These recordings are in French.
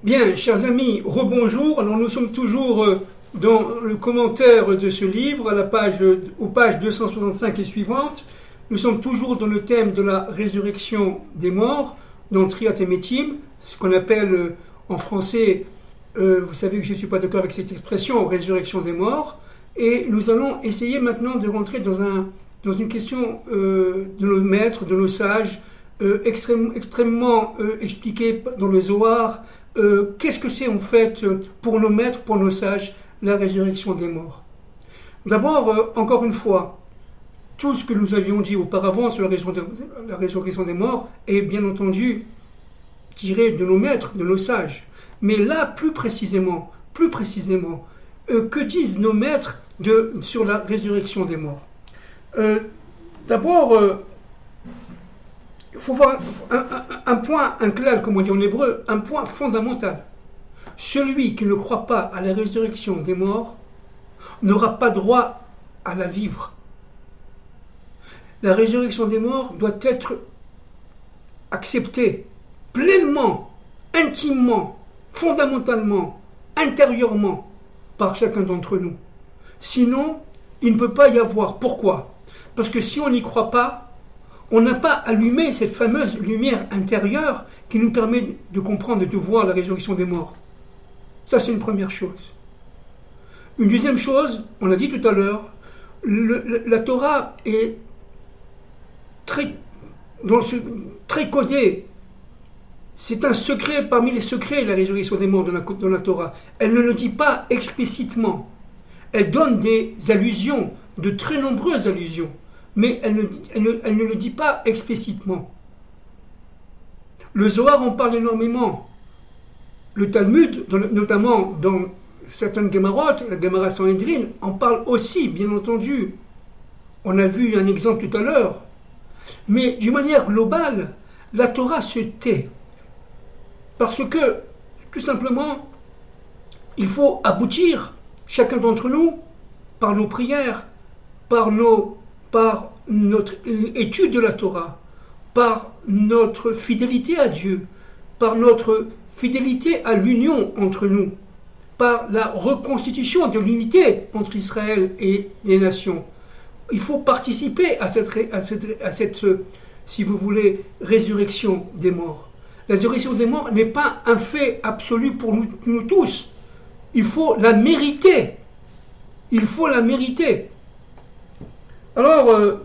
Bien, chers amis, rebonjour. Alors nous sommes toujours dans le commentaire de ce livre, aux pages 265 et suivantes. Nous sommes toujours dans le thème de la résurrection des morts, dans Triat Emetim, ce qu'on appelle en français, vous savez que je ne suis pas d'accord avec cette expression, résurrection des morts. Et nous allons essayer maintenant de rentrer dans une question de nos maîtres, de nos sages, extrêmement expliquée dans le Zohar. Qu'est-ce que c'est en fait pour nos maîtres, pour nos sages, la résurrection des morts? D'abord, encore une fois, tout ce que nous avions dit auparavant sur la résurrection des morts est bien entendu tiré de nos maîtres, de nos sages. Mais là, plus précisément, que disent nos maîtres sur la résurrection des morts? D'abord, il faut voir un point, un klal, comme on dit en hébreu, un point fondamental. Celui qui ne croit pas à la résurrection des morts n'aura pas droit à la vivre. La résurrection des morts doit être acceptée pleinement, intimement, fondamentalement, intérieurement par chacun d'entre nous. Sinon, il ne peut pas y avoir. Pourquoi? Parce que si on n'y croit pas, on n'a pas allumé cette fameuse lumière intérieure qui nous permet de comprendre et de voir la résurrection des morts. Ça, c'est une première chose. Une deuxième chose, on l'a dit tout à l'heure, la Torah est très codée. C'est un secret parmi les secrets, la résurrection des morts dans la Torah. Elle ne le dit pas explicitement. Elle donne des allusions, de très nombreuses allusions. Mais elle ne le dit pas explicitement. Le Zohar en parle énormément. Le Talmud, notamment dans certaines Gemarot, la Gemara Sanhedrin, en parle aussi, bien entendu. On a vu un exemple tout à l'heure. Mais d'une manière globale, la Torah se tait. Parce que, tout simplement, il faut aboutir, chacun d'entre nous, par nos prières, par notre étude de la Torah, par notre fidélité à Dieu, par notre fidélité à l'union entre nous, par la reconstitution de l'unité entre Israël et les nations. Il faut participer à cette, si vous voulez, résurrection des morts. La résurrection des morts n'est pas un fait absolu pour nous tous. Il faut la mériter. Il faut la mériter. Alors,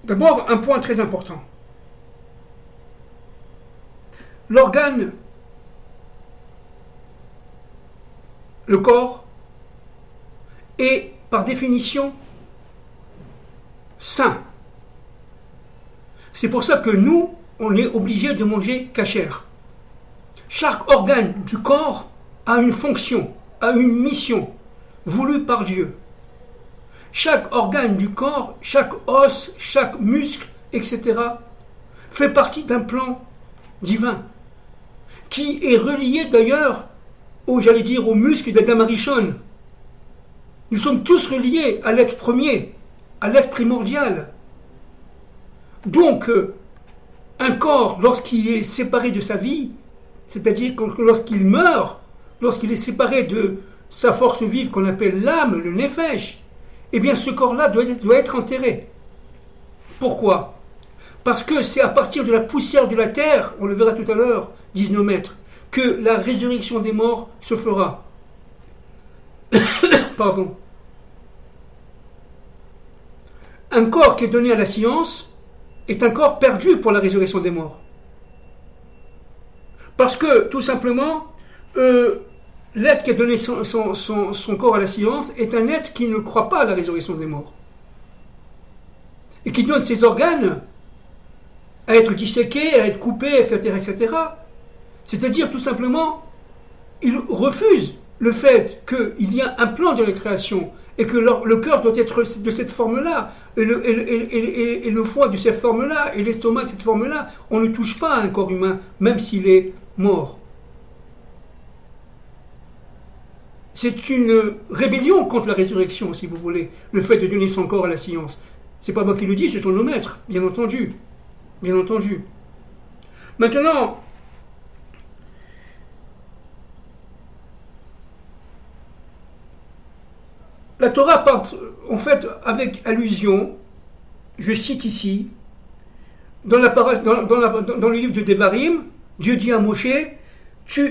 d'abord, un point très important. L'organe, le corps, est par définition sain. C'est pour ça que nous, on est obligé de manger cachère. Chaque organe du corps a une fonction, a une mission voulue par Dieu. Chaque organe du corps, chaque os, chaque muscle, etc., fait partie d'un plan divin, qui est relié d'ailleurs aux muscles d'Adam Arishon. Nous sommes tous reliés à l'être premier, à l'être primordial. Donc, un corps, lorsqu'il est séparé de sa vie, c'est-à-dire lorsqu'il meurt, lorsqu'il est séparé de sa force vive qu'on appelle l'âme, le nefesh, eh bien ce corps-là doit être enterré. Pourquoi? Parce que c'est à partir de la poussière de la terre, on le verra tout à l'heure, disent nos maîtres, que la résurrection des morts se fera. Pardon. Un corps qui est donné à la science est un corps perdu pour la résurrection des morts. Parce que, tout simplement, l'être qui a donné son corps à la science est un être qui ne croit pas à la résurrection des morts. Et qui donne ses organes à être disséqués, à être coupés, etc., etc. C'est-à-dire, tout simplement, il refuse le fait qu'il y a un plan de la création et que le cœur doit être de cette forme-là, et le foie de cette forme-là, et l'estomac de cette forme-là. On ne touche pas à un corps humain, même s'il est mort. C'est une rébellion contre la résurrection, si vous voulez, le fait de donner son corps à la science. C'est pas moi qui le dis, ce sont nos maîtres, bien entendu. Bien entendu. Maintenant, Torah parle, en fait, avec allusion, je cite ici, dans le livre de Devarim, Dieu dit à Moshe,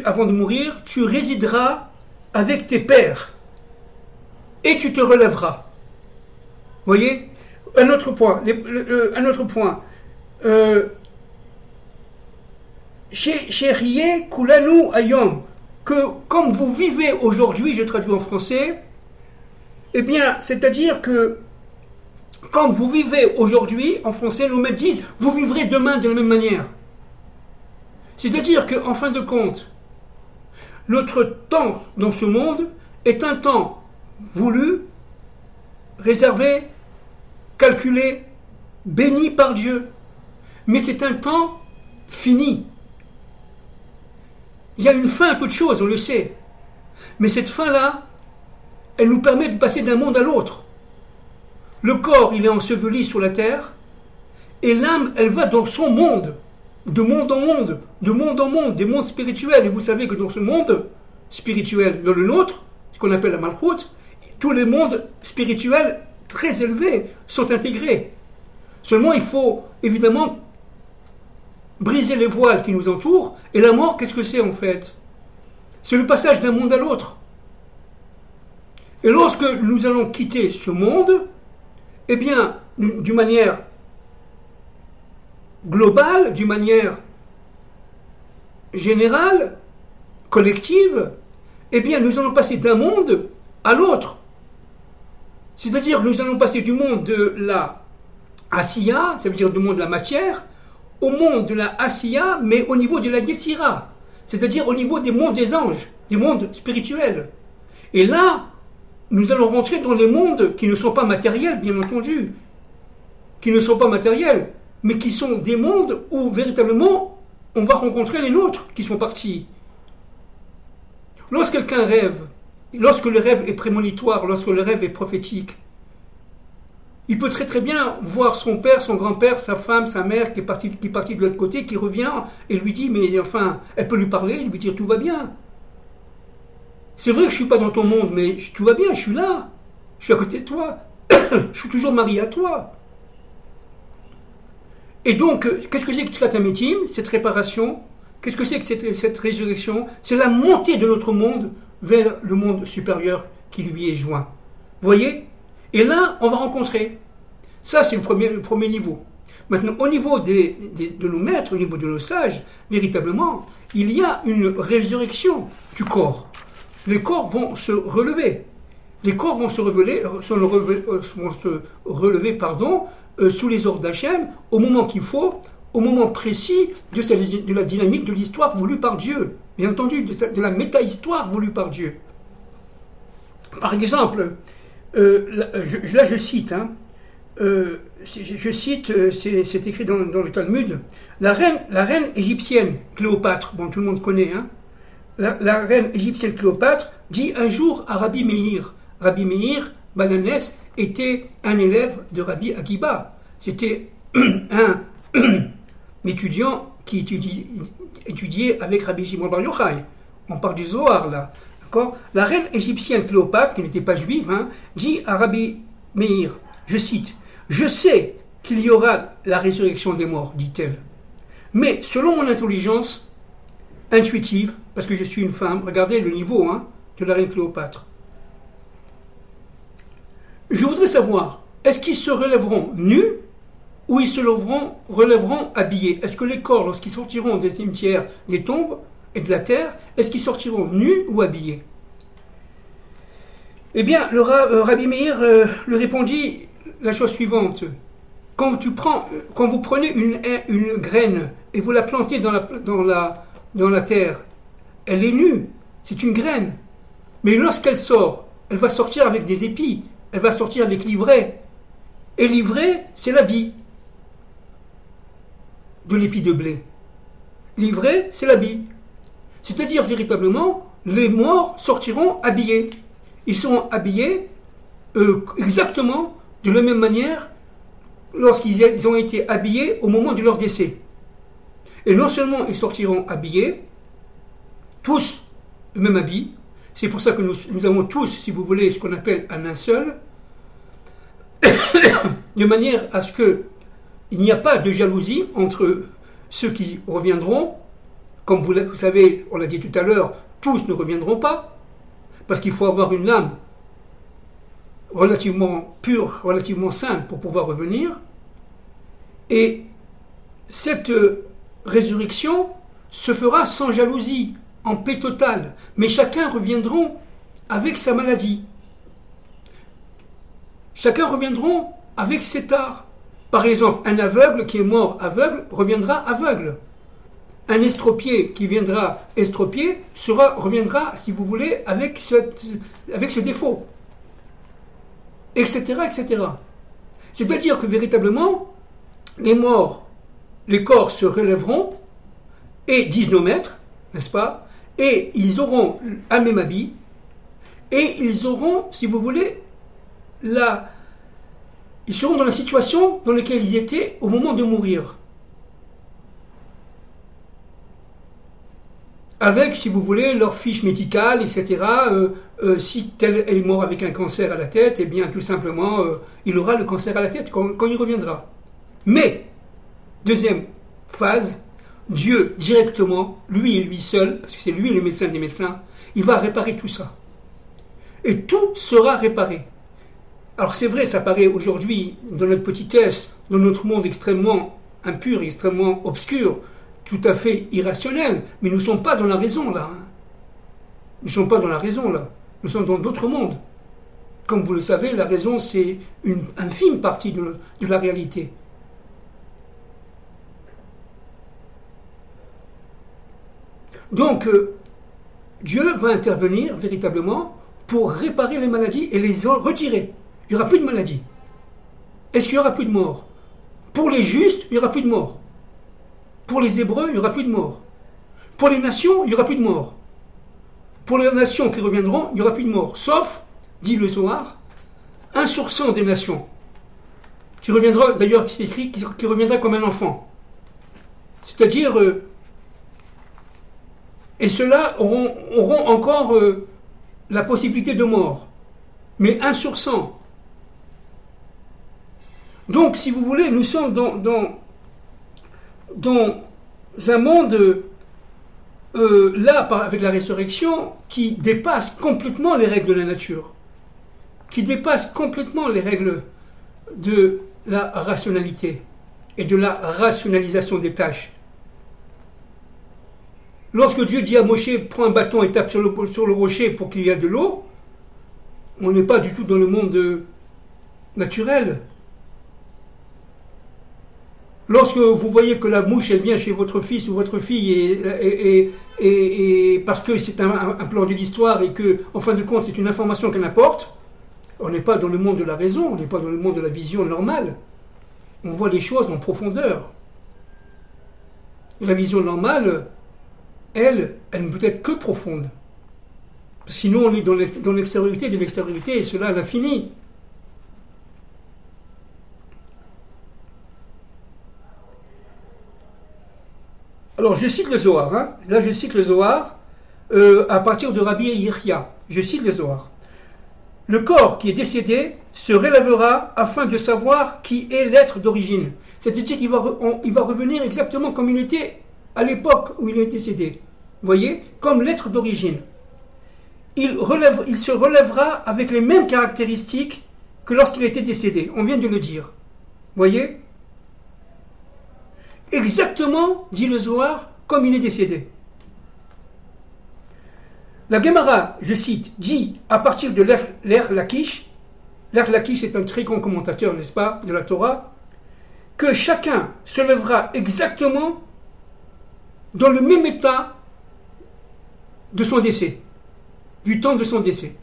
avant de mourir, tu résideras avec tes pères et tu te relèveras. Vous voyez? Un autre point. Chérie Kulanu Ayom, que comme vous vivez aujourd'hui, je traduis en français, eh bien, c'est-à-dire que comme vous vivez aujourd'hui, en français, nos maîtres disent, vous vivrez demain de la même manière. C'est-à-dire qu'en fin de compte, notre temps dans ce monde est un temps voulu, réservé, calculé, béni par Dieu. Mais c'est un temps fini. Il y a une fin à peu de choses, on le sait. Mais cette fin-là, elle nous permet de passer d'un monde à l'autre. Le corps, il est enseveli sur la terre, et l'âme, elle va dans son monde, de monde en monde, de monde en monde, des mondes spirituels. Et vous savez que dans ce monde spirituel, dans le nôtre, ce qu'on appelle la Malchut, tous les mondes spirituels très élevés sont intégrés. Seulement, il faut évidemment briser les voiles qui nous entourent. Et la mort, qu'est-ce que c'est en fait? C'est le passage d'un monde à l'autre. Et lorsque nous allons quitter ce monde, eh bien, d'une manière globale, d'une manière générale, collective, eh bien, nous allons passer d'un monde à l'autre. C'est-à-dire, nous allons passer du monde de la Asiya, ça veut dire du monde de la matière, au monde de la Asiya, mais au niveau de la Yetzira, c'est-à-dire au niveau des mondes des anges, des mondes spirituels. Et là, nous allons rentrer dans les mondes qui ne sont pas matériels, bien entendu, qui ne sont pas matériels, mais qui sont des mondes où véritablement on va rencontrer les nôtres qui sont partis. Lorsque quelqu'un rêve, lorsque le rêve est prémonitoire, lorsque le rêve est prophétique, il peut très très bien voir son père, son grand-père, sa femme, sa mère qui est partie de l'autre côté, qui revient et lui dit, mais enfin, elle peut lui parler, lui dire tout va bien. C'est vrai que je ne suis pas dans ton monde, mais tout va bien, je suis là. Je suis à côté de toi. Je suis toujours marié à toi. Et donc, qu'est-ce que c'est que Tchilat HaMetim, cette réparation? Qu'est-ce que c'est que cette résurrection? C'est la montée de notre monde vers le monde supérieur qui lui est joint. Vous voyez? Et là, on va rencontrer. Ça, c'est le premier niveau. Maintenant, au niveau de nos maîtres, au niveau de nos sages, véritablement, il y a une résurrection du corps. Les corps vont se relever. Les corps vont se relever, sous les ordres d'Hachem, au moment qu'il faut, au moment précis de la dynamique de l'histoire voulue par Dieu. Bien entendu, de la méta-histoire voulue par Dieu. Par exemple, je cite, c'est écrit dans le Talmud, la reine égyptienne Cléopâtre, bon tout le monde connaît, hein, la reine égyptienne Cléopâtre dit un jour à Rabbi Meir, Bananès était un élève de Rabbi Akiba, c'était un étudiant qui étudiait avec Rabbi Shimon Bar Yochai, on parle du Zohar là. La reine égyptienne Cléopâtre, qui n'était pas juive, dit à Rabbi Meir, je cite, « Je sais qu'il y aura la résurrection des morts, dit-elle. Mais selon mon intelligence intuitive, parce que je suis une femme, regardez le niveau de la reine Cléopâtre. Je voudrais savoir, est-ce qu'ils se relèveront nus ou ils se relèveront habillés? Est-ce que les corps, lorsqu'ils sortiront des cimetières, des tombes, et de la terre, est-ce qu'ils sortiront nus ou habillés? Eh bien, Rabbi Meir lui répondit la chose suivante. Quand vous prenez une graine et vous la plantez dans la terre, elle est nue, c'est une graine. Mais lorsqu'elle sort, elle va sortir avec des épis, elle va sortir avec l'ivraie. Et l'ivraie, c'est l'habit de l'épi de blé. L'ivraie, c'est l'habit. C'est-à-dire, véritablement, les morts sortiront habillés. Ils seront habillés exactement de la même manière lorsqu'ils ont été habillés au moment de leur décès. Et non seulement ils sortiront habillés, tous le même habit, C'est pour ça que nous avons tous, si vous voulez, ce qu'on appelle un linceul, de manière à ce qu'il n'y a pas de jalousie entre ceux qui reviendront. Comme vous savez, on l'a dit tout à l'heure, tous ne reviendront pas, parce qu'il faut avoir une âme relativement pure, relativement sainte pour pouvoir revenir. Et cette résurrection se fera sans jalousie, en paix totale. Mais chacun reviendra avec sa maladie. Chacun reviendra avec ses tares. Par exemple, un aveugle qui est mort aveugle reviendra aveugle. Un estropié qui viendra estropié reviendra, si vous voulez, avec ce défaut. Etc., etc. C'est-à-dire que véritablement, les morts, les corps se relèveront et disent nos maîtres, n'est-ce pas? Et ils auront un même habit et ils auront, si vous voulez, ils seront dans la situation dans laquelle ils étaient au moment de mourir. Avec, si vous voulez, leur fiche médicale, etc. Si tel est mort avec un cancer à la tête, eh bien, tout simplement, il aura le cancer à la tête quand il reviendra. Mais, deuxième phase, Dieu, directement, lui et lui seul, parce que c'est lui le médecin des médecins, il va réparer tout ça. Et tout sera réparé. Alors c'est vrai, ça paraît aujourd'hui, dans notre petitesse, dans notre monde extrêmement impur, extrêmement obscur, tout à fait irrationnel, mais nous ne sommes pas dans la raison là. Nous ne sommes pas dans la raison là. Nous sommes dans d'autres mondes. Comme vous le savez, la raison c'est une infime partie de la réalité. Donc, Dieu va intervenir véritablement pour réparer les maladies et les retirer. Il n'y aura plus de maladies. Est-ce qu'il n'y aura plus de morts? Pour les justes, il n'y aura plus de morts. Pour les Hébreux, il n'y aura plus de morts. Pour les nations, il n'y aura plus de morts. Pour les nations qui reviendront, il n'y aura plus de morts. Sauf, dit le Zohar, 1 sur 100 des nations. Qui reviendra, d'ailleurs, c'est écrit, qui reviendra comme un enfant. C'est-à-dire, et ceux-là auront encore la possibilité de mort. Mais 1 sur 100. Donc, si vous voulez, nous sommes dans un monde, là, avec la résurrection, qui dépasse complètement les règles de la nature, qui dépasse complètement les règles de la rationalité et de la rationalisation des tâches. Lorsque Dieu dit à Moshe, prends un bâton et tape sur le rocher pour qu'il y ait de l'eau, on n'est pas du tout dans le monde naturel. Lorsque vous voyez que la mouche, elle vient chez votre fils ou votre fille et parce que c'est un plan de l'histoire et que, en fin de compte, c'est une information qu'elle apporte, on n'est pas dans le monde de la raison, on n'est pas dans le monde de la vision normale. On voit les choses en profondeur. Et la vision normale, elle ne peut être que profonde. Sinon, on est dans l'extériorité de l'extériorité, et cela à l'infini. Alors, je cite le Zohar. Hein. Là, je cite le Zohar à partir de Rabbi Yechia. Je cite le Zohar. Le corps qui est décédé se relèvera afin de savoir qui est l'être d'origine. C'est-à-dire qu'il va revenir exactement comme il était à l'époque où il est décédé. Vous voyez? Comme l'être d'origine. Il se relèvera avec les mêmes caractéristiques que lorsqu'il était décédé. On vient de le dire. Vous voyez? Exactement, dit le Zohar, comme il est décédé. La Gemara, je cite, dit à partir de l'Er Lakish, l'Er Lakish est un très grand commentateur, n'est-ce pas, de la Torah, que chacun se lèvera exactement dans le même état de son décès, du temps de son décès,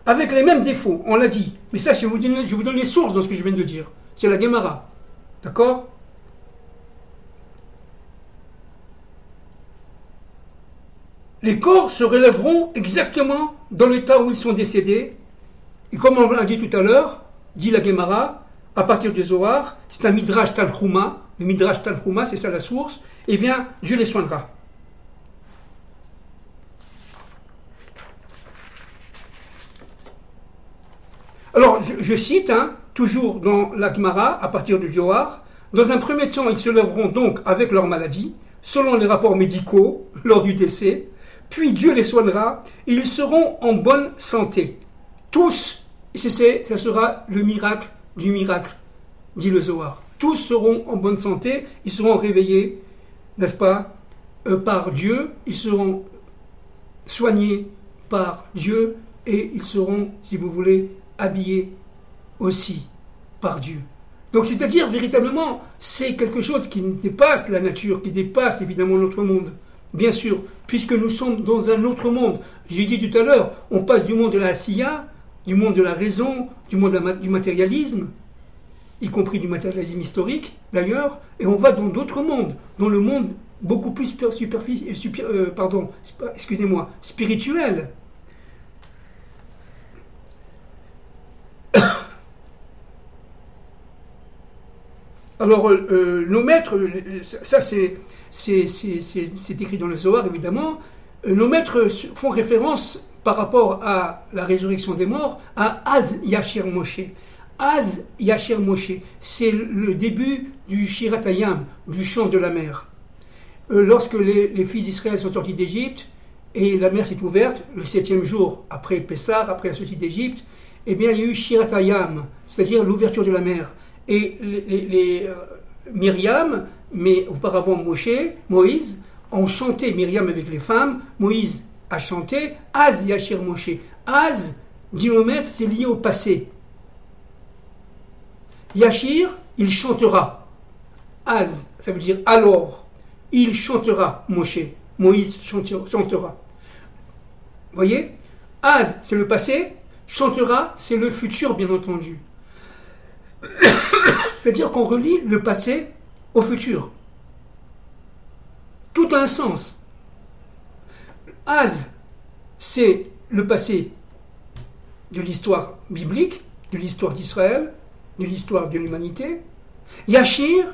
avec les mêmes défauts, on l'a dit. Mais ça, je vous donne les sources dans ce que je viens de dire. C'est la Gemara, d'accord? Les corps se relèveront exactement dans l'état où ils sont décédés. Et comme on l'a dit tout à l'heure, dit la Gemara, à partir du Zohar, c'est un Midrash Tanhuma. Le Midrash Tanhuma, c'est ça la source. Eh bien, Dieu les soignera. Alors, je cite, hein, toujours dans la Gemara, à partir du Zohar, dans un premier temps, ils se lèveront donc avec leur maladie, selon les rapports médicaux, lors du décès, puis Dieu les soignera, et ils seront en bonne santé. Tous, ça sera le miracle du miracle, dit le Zohar. Tous seront en bonne santé, ils seront réveillés, n'est-ce pas, par Dieu, ils seront soignés par Dieu, et ils seront, si vous voulez, habillés aussi par Dieu. Donc c'est-à-dire véritablement, c'est quelque chose qui dépasse la nature, qui dépasse évidemment notre monde. Bien sûr, puisque nous sommes dans un autre monde. J'ai dit tout à l'heure, on passe du monde de la Asiya, du monde de la raison, du monde du matérialisme, y compris du matérialisme historique d'ailleurs, et on va dans d'autres mondes, dans le monde beaucoup plus spirituel. Alors, nos maîtres, ça c'est écrit dans le Zohar évidemment, nos maîtres font référence par rapport à la résurrection des morts à Az Yashir Moshe. Az Yashir Moshe, c'est le début du Shirat Hayam, du chant de la mer. Lorsque les fils d'Israël sont sortis d'Égypte et la mer s'est ouverte, le 7e jour après Pessah, après la sortie d'Égypte, eh bien il y a eu Shirat Hayam, c'est-à-dire l'ouverture de la mer. Et Myriam, mais auparavant Moïse, ont chanté, Myriam avec les femmes, Moïse a chanté Az Yashir Moshe. Az, dimomètre, c'est lié au passé. Yashir, il chantera. Az, ça veut dire alors. Il chantera, Moshe. Moïse chantera. Vous voyez? Az, c'est le passé. Chantera, c'est le futur, bien entendu. C'est-à-dire qu'on relie le passé au futur. Tout a un sens. Az, c'est le passé de l'histoire biblique, de l'histoire d'Israël, de l'histoire de l'humanité. Yashir,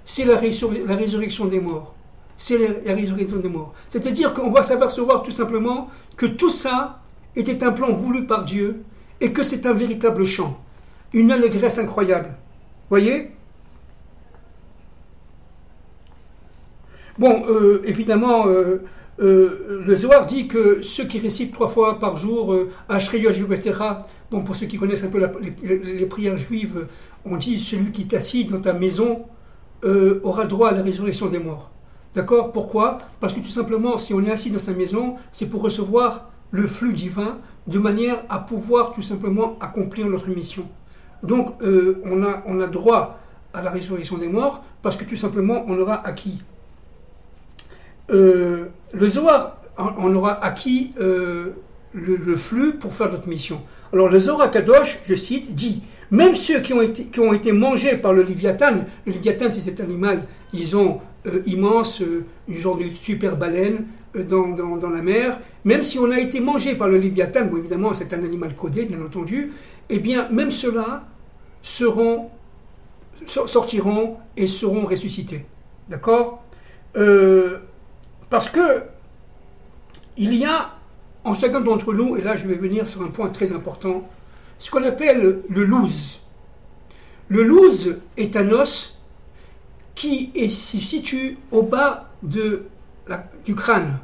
c'est la résurrection des morts. C'est la résurrection des morts. C'est-à-dire qu'on va s'apercevoir tout simplement que tout ça était un plan voulu par Dieu et que c'est un véritable chant. Une allégresse incroyable. Voyez? Bon, évidemment, le Zohar dit que ceux qui récitent 3 fois par jour Ashrei Yoshuvetera, bon, pour ceux qui connaissent un peu les prières juives, on dit celui qui est assis dans ta maison aura droit à la résurrection des morts. D'accord? Pourquoi? Parce que tout simplement, si on est assis dans sa maison, c'est pour recevoir le flux divin de manière à pouvoir tout simplement accomplir notre mission. Donc, on a droit à la résurrection des morts parce que tout simplement, on aura acquis. Le Zohar, on aura acquis le flux pour faire notre mission. Alors, le Zohar Kadosh, je cite, dit « Même ceux qui ont été mangés par le Léviathan, le Léviathan, c'est cet animal, disons, immense, une genre de super baleine dans la mer, même si on a été mangé par le Léviathan, bon, évidemment, c'est un animal codé, bien entendu, eh bien, même ceux-là sortiront et seront ressuscités. D'accord? Parce que il y a en chacun d'entre nous, et là je vais venir sur un point très important, ce qu'on appelle le louz. Le louz est un os qui se situe au bas du crâne,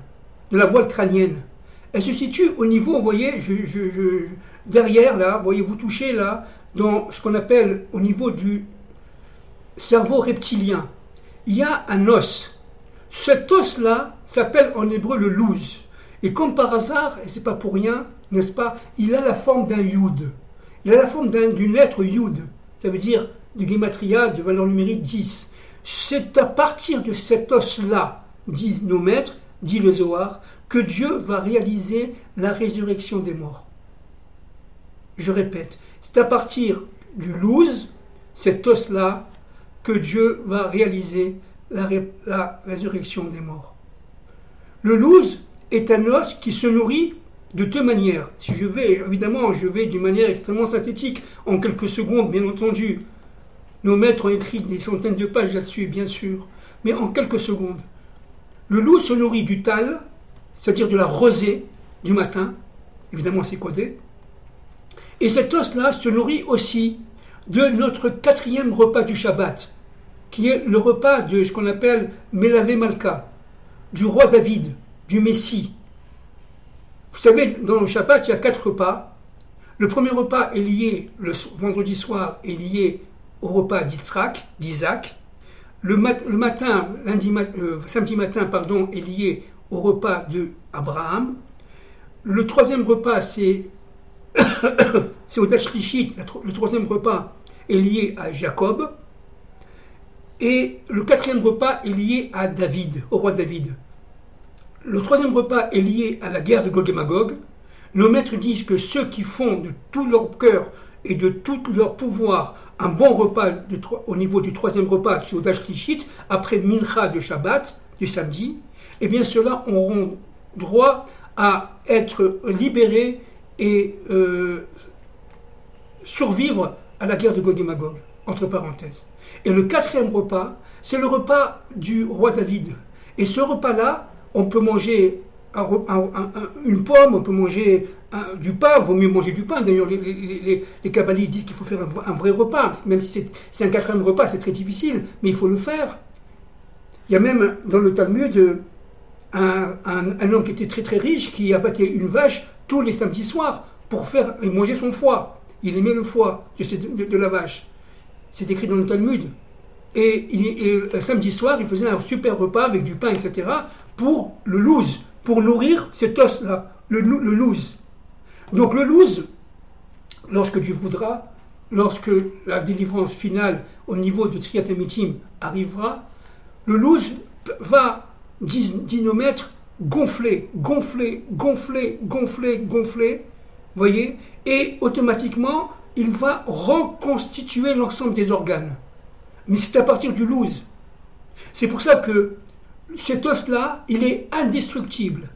de la boîte crânienne. Elle se situe au niveau, vous voyez, derrière là, voyez, vous touchez là, dans ce qu'on appelle au niveau du cerveau reptilien. Il y a un os. Cet os-là s'appelle en hébreu le louz. Et comme par hasard, et c'est pas pour rien, n'est-ce pas, il a la forme d'un yud. Il a la forme d'une lettre yud. Ça veut dire du gematria de valeur numérique 10. C'est à partir de cet os-là, disent nos maîtres, dit le Zohar, que Dieu va réaliser la résurrection des morts. Je répète, c'est à partir du louz, cet os-là, que Dieu va réaliser la résurrection des morts. Le louz est un os qui se nourrit de 2 manières. Si je vais d'une manière extrêmement synthétique, en quelques secondes, bien entendu. Nos maîtres ont écrit des centaines de pages là-dessus, bien sûr, mais en quelques secondes. Le louz se nourrit du tal, c'est-à-dire de la rosée du matin, évidemment c'est codé, Et cet os-là se nourrit aussi de notre quatrième repas du Shabbat, qui est le repas de ce qu'on appelle Melavé Malka, du roi David, du Messie. Vous savez, dans le Shabbat, il y a 4 repas. Le premier repas est lié, le vendredi soir, est lié au repas d'Yitzhak, d'Isaac. Samedi matin, est lié au repas de Abraham. Le troisième repas, c'est au Dachlichit. Le troisième repas est lié à Jacob. Et le quatrième repas est lié à David, au roi David. Le troisième repas est lié à la guerre de Gog et Magog. Nos maîtres disent que ceux qui font de tout leur cœur et de tout leur pouvoir un bon repas au niveau du troisième repas, qui est au Dachlichit, après Mincha de Shabbat, du samedi, eh bien ceux-là auront droit à être libérés et survivre à la guerre de Gog et Magog, entre parenthèses. Et le quatrième repas, c'est le repas du roi David. Et ce repas-là, on peut manger une pomme, on peut manger du pain, il vaut mieux manger du pain. D'ailleurs, les kabbalistes disent qu'il faut faire un vrai repas, même si c'est un quatrième repas, c'est très difficile, mais il faut le faire. Il y a même dans le Talmud un homme qui était très très riche qui abattait une vache tous les samedis soirs pour manger son foie. Il aimait le foie de la vache. C'est écrit dans le Talmud. Et samedi soir, il faisait un super repas avec du pain, etc. pour le louz, pour nourrir cet os-là, le louz. Donc le louz, lorsque Dieu voudra, lorsque la délivrance finale au niveau de Triat Amitim arrivera, le louz va, disent nos maîtres, gonfler, voyez, et automatiquement, il va reconstituer l'ensemble des organes. Mais c'est à partir du louz. C'est pour ça que cet os-là, il est indestructible.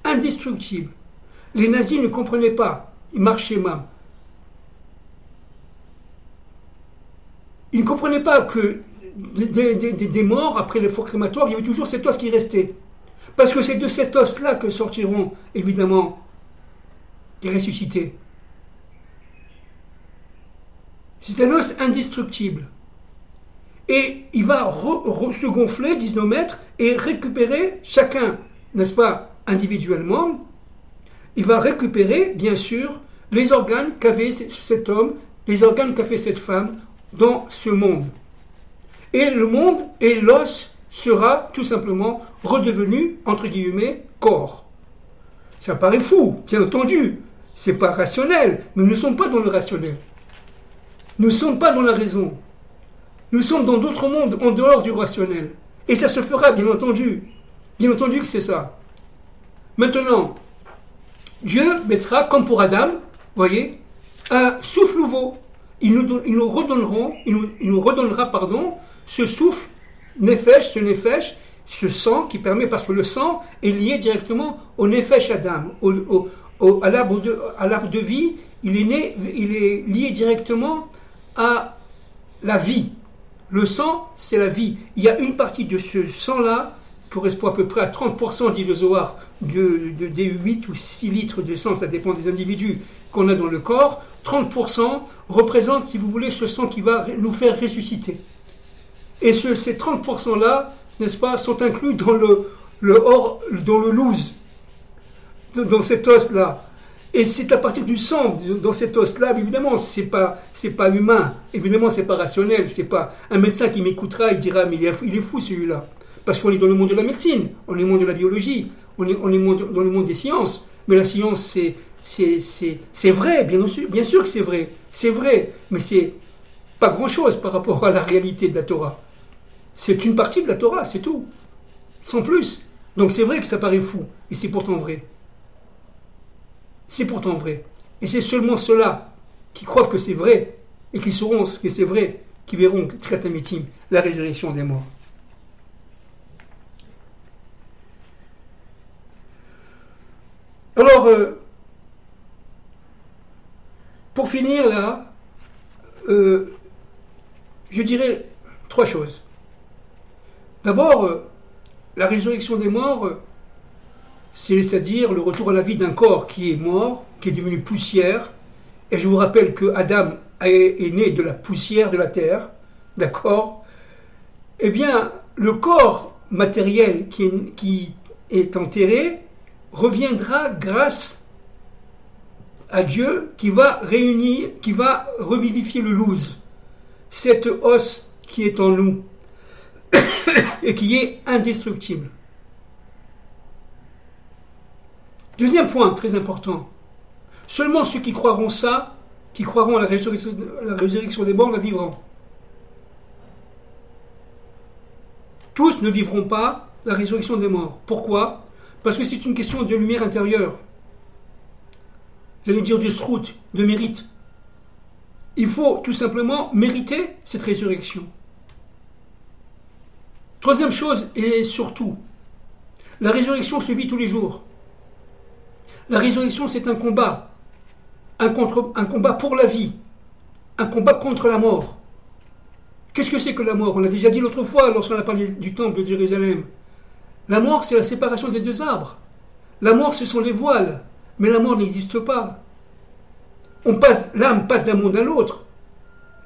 Indestructible. Les nazis ne comprenaient pas. Ils marchaient mal. Ils ne comprenaient pas que des morts, après le four crématoire, il y avait toujours cet os qui restait. Parce que c'est de cet os-là que sortiront, évidemment, les ressuscités. C'est un os indestructible. Et il va se gonfler, disent nos maîtres, et récupérer chacun, n'est-ce pas, individuellement. Il va récupérer, bien sûr, les organes qu'avait cet homme, les organes qu'a fait cette femme dans ce monde. Et le monde et l'os sera tout simplement redevenu, entre guillemets, corps. Ça paraît fou, bien entendu. C'est pas rationnel, mais nous ne sommes pas dans le rationnel. Nous ne sommes pas dans la raison. Nous sommes dans d'autres mondes, en dehors du rationnel. Et ça se fera, bien entendu. Bien entendu que c'est ça. Maintenant, Dieu mettra, comme pour Adam, voyez, un souffle nouveau. Il nous redonnera, ce souffle, nefesh, ce sang qui permet, parce que le sang est lié directement au nefesh Adam, à l'arbre de vie, il est lié directement à la vie. Le sang, c'est la vie. Il y a une partie de ce sang-là, qui correspond à peu près à 30%, dit le Zohar, des 8 ou 6 litres de sang, ça dépend des individus qu'on a dans le corps. 30% représente, si vous voulez, ce sang qui va nous faire ressusciter. Et ces 30%-là, n'est-ce pas, sont inclus dans le louz, dans cet os-là. Et c'est à partir du sang, dans cet os-là, évidemment, c'est pas humain, évidemment, c'est pas rationnel, c'est pas un médecin qui m'écoutera, il dira, mais il est fou celui-là. Parce qu'on est dans le monde de la médecine, on est dans le monde de la biologie, on est dans le monde des sciences. Mais la science, c'est vrai, bien sûr que c'est vrai, mais c'est pas grand-chose par rapport à la réalité de la Torah. C'est une partie de la Torah, c'est tout, sans plus. Donc c'est vrai que ça paraît fou, et c'est pourtant vrai. C'est pourtant vrai. Et c'est seulement ceux-là qui croient que c'est vrai et qui sauront ce que c'est vrai, qui verront Triat Amitim, la résurrection des morts. Alors, pour finir là, je dirais 3 choses. D'abord, la résurrection des morts, c'est-à-dire le retour à la vie d'un corps qui est mort, qui est devenu poussière, Et je vous rappelle que Adam est né de la poussière de la terre, d'accord? Eh bien, le corps matériel qui est enterré reviendra grâce à Dieu qui va réunir, qui va revivifier le loose, cette os qui est en nous et qui est indestructible. Deuxième point très important, seulement ceux qui croiront ça, qui croiront à la résurrection des morts, la vivront. Tous ne vivront pas la résurrection des morts. Pourquoi? Parce que c'est une question de lumière intérieure. J'allais dire de srout, de mérite. Il faut tout simplement mériter cette résurrection. Troisième chose, et surtout, la résurrection se vit tous les jours. La résurrection, c'est un combat. Un combat pour la vie. Un combat contre la mort. Qu'est-ce que c'est que la mort? On l'a déjà dit l'autre fois lorsqu'on a parlé du temple de Jérusalem. La mort, c'est la séparation des deux arbres. La mort, ce sont les voiles. Mais la mort n'existe pas. L'âme passe d'un monde à l'autre.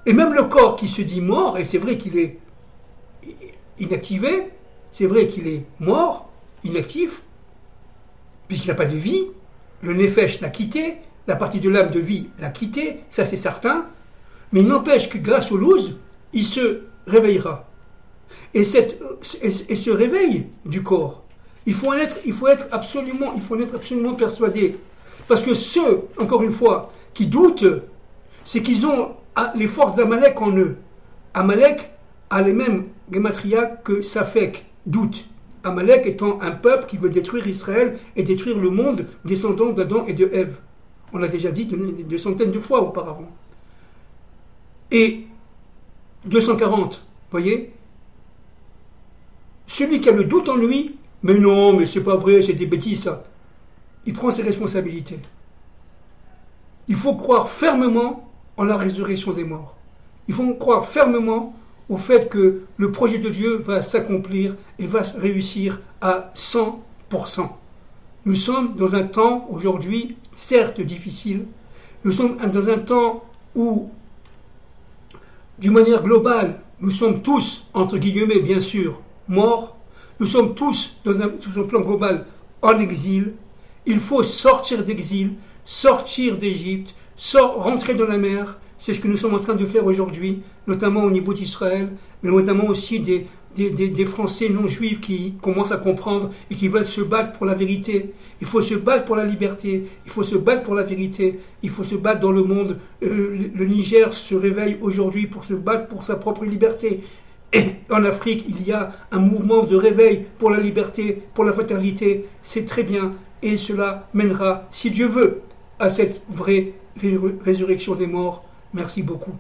Et même le corps qui se dit mort, et c'est vrai qu'il est inactivé, c'est vrai qu'il est mort, inactif, puisqu'il n'a pas de vie, le nefesh l'a quitté, la partie de l'âme de vie l'a quitté, ça c'est certain, mais il n'empêche que grâce au louz, il se réveillera. Et ce réveil du corps, il faut en être absolument persuadé. Parce que ceux, encore une fois, qui doutent, c'est qu'ils ont les forces d'Amalek en eux. Amalek a les mêmes gematria que Safek, doute. Amalek étant un peuple qui veut détruire Israël et détruire le monde descendant d'Adam et de Ève. On l'a déjà dit de centaines de fois auparavant. Et 240, voyez, celui qui a le doute en lui, mais non, mais c'est pas vrai, c'est des bêtises ça. Il prend ses responsabilités. Il faut croire fermement en la résurrection des morts. Il faut croire fermement au fait que le projet de Dieu va s'accomplir et va réussir à 100%. Nous sommes dans un temps aujourd'hui, certes difficile, nous sommes dans un temps où, d'une manière globale, nous sommes tous, entre guillemets bien sûr, morts. Nous sommes tous, sur un plan global, en exil. Il faut sortir d'exil, sortir d'Égypte, rentrer dans la mer. C'est ce que nous sommes en train de faire aujourd'hui, notamment au niveau d'Israël, mais notamment aussi des Français non juifs qui commencent à comprendre et qui veulent se battre pour la vérité. Il faut se battre pour la liberté, il faut se battre pour la vérité, il faut se battre dans le monde. Le Niger se réveille aujourd'hui pour se battre pour sa propre liberté. Et en Afrique, il y a un mouvement de réveil pour la liberté, pour la fraternité. C'est très bien et cela mènera, si Dieu veut, à cette vraie résurrection des morts. Merci beaucoup.